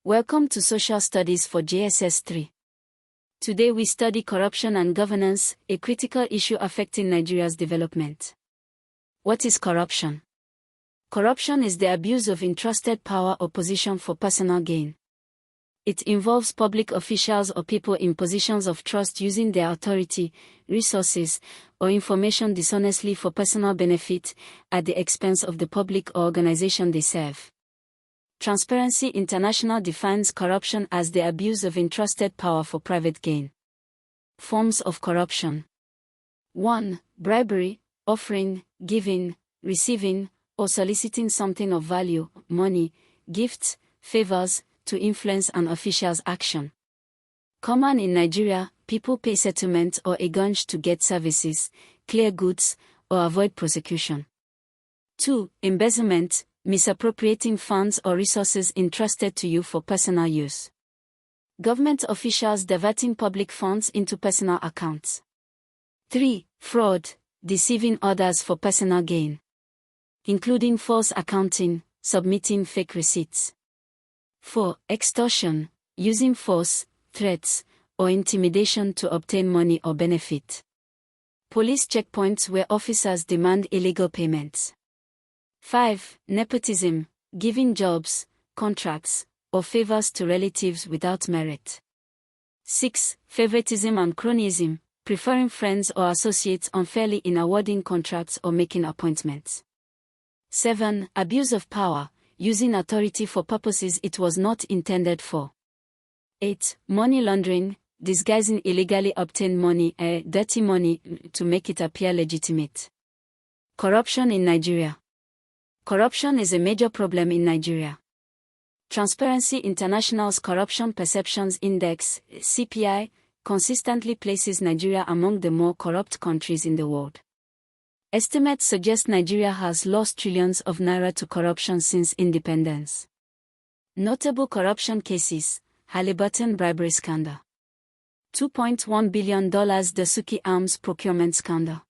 Welcome to Social Studies for JSS 3. Today we study corruption and governance, a critical issue affecting Nigeria's development. What is corruption? Corruption is the abuse of entrusted power or position for personal gain. It involves public officials or people in positions of trust using their authority, resources, or information dishonestly for personal benefit at the expense of the public or organization they serve. Transparency International defines corruption as the abuse of entrusted power for private gain. Forms of corruption. 1. Bribery, offering, giving, receiving, or soliciting something of value, money, gifts, favors, to influence an official's action. Common in Nigeria, people pay settlement or a ganj to get services, clear goods, or avoid prosecution. 2. Embezzlement, misappropriating funds or resources entrusted to you for personal use. Government officials diverting public funds into personal accounts. 3. Fraud, deceiving others for personal gain, including false accounting, submitting fake receipts. 4. Extortion, using force, threats, or intimidation to obtain money or benefit. Police checkpoints where officers demand illegal payments. 5. Nepotism, giving jobs, contracts, or favors to relatives without merit. 6. Favoritism and cronyism, preferring friends or associates unfairly in awarding contracts or making appointments. 7. Abuse of power, using authority for purposes it was not intended for. 8. Money laundering, disguising illegally obtained money, dirty money, to make it appear legitimate. Corruption in Nigeria. Corruption is a major problem in Nigeria. Transparency International's Corruption Perceptions Index, CPI, consistently places Nigeria among the more corrupt countries in the world. Estimates suggest Nigeria has lost trillions of naira to corruption since independence. Notable corruption cases: Halliburton bribery scandal, $2.1 billion Dasuki arms procurement scandal,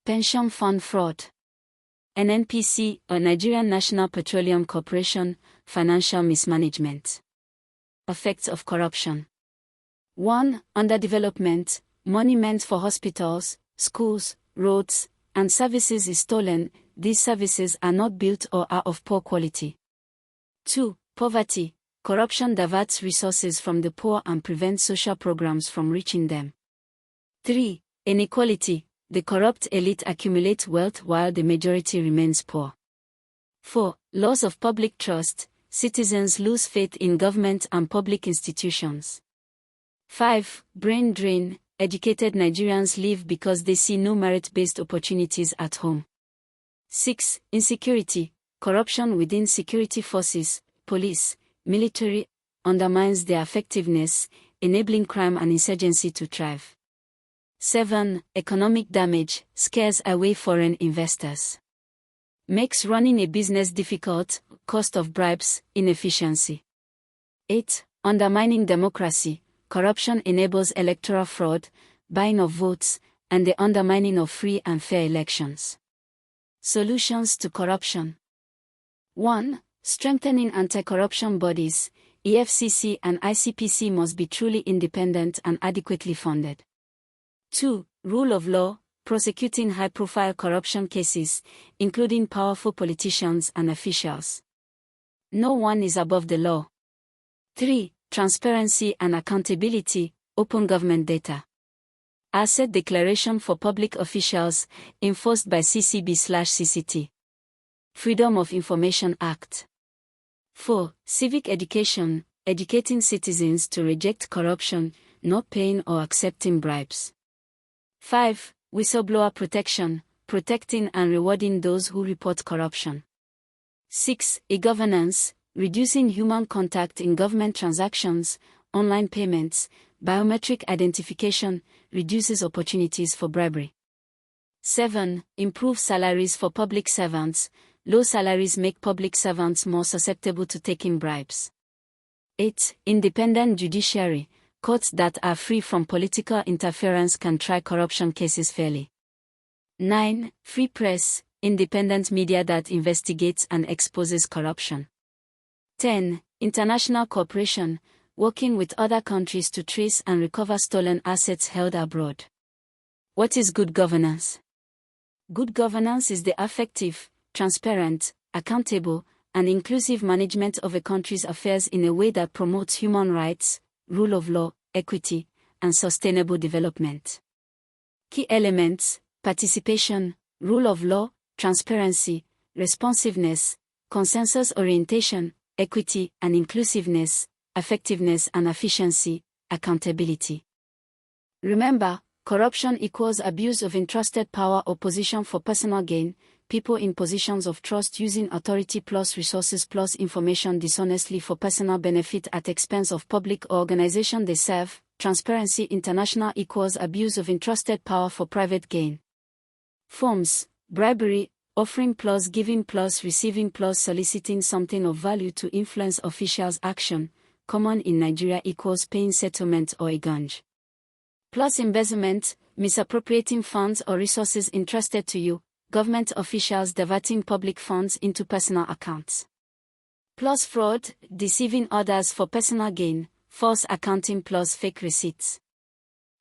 pension fund fraud, NNPC, or Nigerian National Petroleum Corporation, financial mismanagement. Effects of corruption. 1. Underdevelopment, money meant for hospitals, schools, roads, and services is stolen. These services are not built or are of poor quality. 2. Poverty, corruption diverts resources from the poor and prevents social programs from reaching them. 3. Inequality, the corrupt elite accumulate wealth while the majority remains poor. 4. Loss of public trust, citizens lose faith in government and public institutions. 5. Brain drain, educated Nigerians leave because they see no merit-based opportunities at home. 6. Insecurity, corruption within security forces, police, military, undermines their effectiveness, enabling crime and insurgency to thrive. 7. Economic damage, scares away foreign investors. Makes running a business difficult, cost of bribes, inefficiency. 8. Undermining democracy, corruption enables electoral fraud, buying of votes, and the undermining of free and fair elections. Solutions to corruption. 1. Strengthening anti-corruption bodies, EFCC and ICPC must be truly independent and adequately funded. 2. Rule of law, prosecuting high-profile corruption cases, including powerful politicians and officials. No one is above the law. 3. Transparency and accountability, open government data. Asset declaration for public officials, enforced by CCB/CCT. Freedom of Information Act. 4. Civic education, educating citizens to reject corruption, not paying or accepting bribes. 5. Whistleblower protection, protecting and rewarding those who report corruption. 6. E-governance, reducing human contact in government transactions, online payments, biometric identification, reduces opportunities for bribery. 7. Improve salaries for public servants, low salaries make public servants more susceptible to taking bribes. 8. Independent judiciary, courts that are free from political interference can try corruption cases fairly. 9. Free press, independent media that investigates and exposes corruption. 10. International cooperation, working with other countries to trace and recover stolen assets held abroad. What is good governance? Good governance is the effective, transparent, accountable, and inclusive management of a country's affairs in a way that promotes human rights, rule of law, equity, and sustainable development. Key elements: participation, rule of law, transparency, responsiveness, consensus orientation, equity and inclusiveness, effectiveness and efficiency, accountability. Remember, corruption equals abuse of entrusted power or position for personal gain, people in positions of trust using authority plus resources plus information dishonestly for personal benefit at expense of public or organization they serve. Transparency international equals abuse of entrusted power for private gain. Forms: bribery, offering plus giving plus receiving plus soliciting something of value to influence officials' action, common in Nigeria equals paying settlement or egange. Plus embezzlement, misappropriating funds or resources entrusted to you, government officials diverting public funds into personal accounts. Plus fraud, deceiving others for personal gain, false accounting plus fake receipts.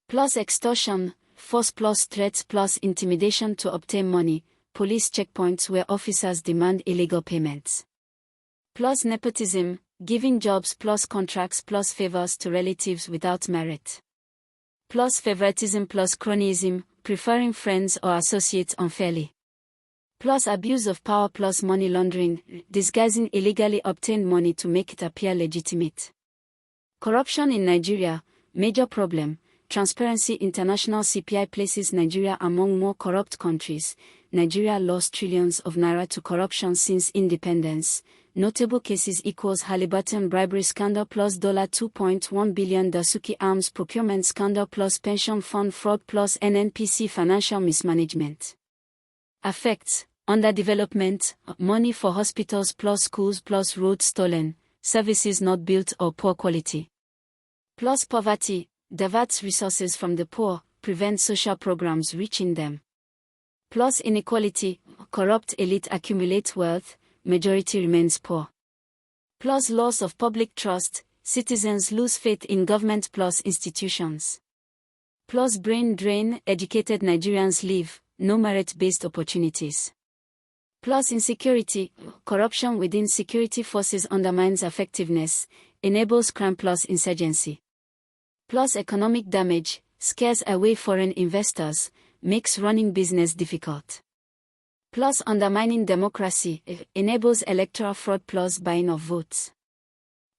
Plus extortion, force plus threats plus intimidation to obtain money, police checkpoints where officers demand illegal payments. Plus nepotism, giving jobs plus contracts plus favors to relatives without merit. Plus favoritism plus cronyism, preferring friends or associates unfairly. Plus abuse of power plus money laundering, disguising illegally obtained money to make it appear legitimate. Corruption in Nigeria, major problem. Transparency International CPI places Nigeria among more corrupt countries. Nigeria lost trillions of naira to corruption since independence. Notable cases equals Halliburton bribery scandal plus $2.1 billion Dasuki arms procurement scandal plus pension fund fraud plus NNPC financial mismanagement. Effects: underdevelopment, money for hospitals plus schools plus roads stolen, services not built or poor quality. Plus poverty, diverts resources from the poor, prevents social programs reaching them. Plus inequality, corrupt elite accumulate wealth, majority remains poor. Plus loss of public trust, citizens lose faith in government plus institutions. Plus brain drain, educated Nigerians leave, no merit-based opportunities. Plus insecurity, corruption within security forces undermines effectiveness, enables crime plus insurgency. Plus economic damage, scares away foreign investors, makes running business difficult. Plus undermining democracy, enables electoral fraud plus buying of votes.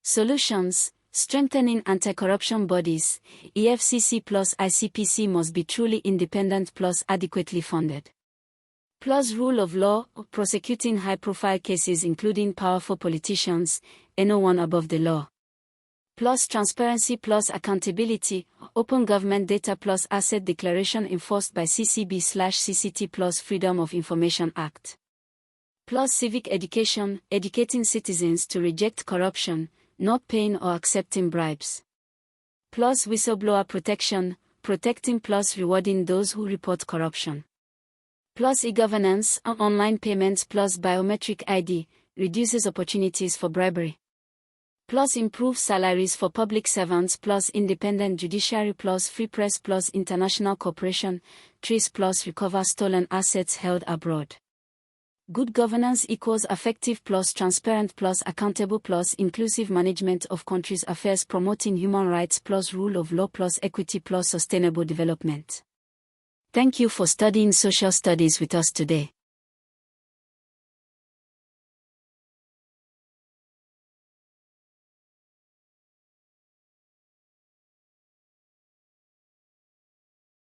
Solutions: strengthening anti-corruption bodies, EFCC plus ICPC must be truly independent plus adequately funded. Plus rule of law, prosecuting high-profile cases including powerful politicians, no one above the law. Plus transparency plus accountability, open government data plus asset declaration enforced by CCB/CCT plus Freedom of Information Act. Plus civic education, educating citizens to reject corruption, not paying or accepting bribes. Plus whistleblower protection, protecting plus rewarding those who report corruption. Plus e-governance, online payments plus biometric ID, reduces opportunities for bribery. Plus improve salaries for public servants plus independent judiciary plus free press plus international cooperation, trace plus recover stolen assets held abroad. Good governance equals effective plus transparent plus accountable plus inclusive management of countries' affairs promoting human rights plus rule of law plus equity plus sustainable development. Thank you for studying social studies with us today.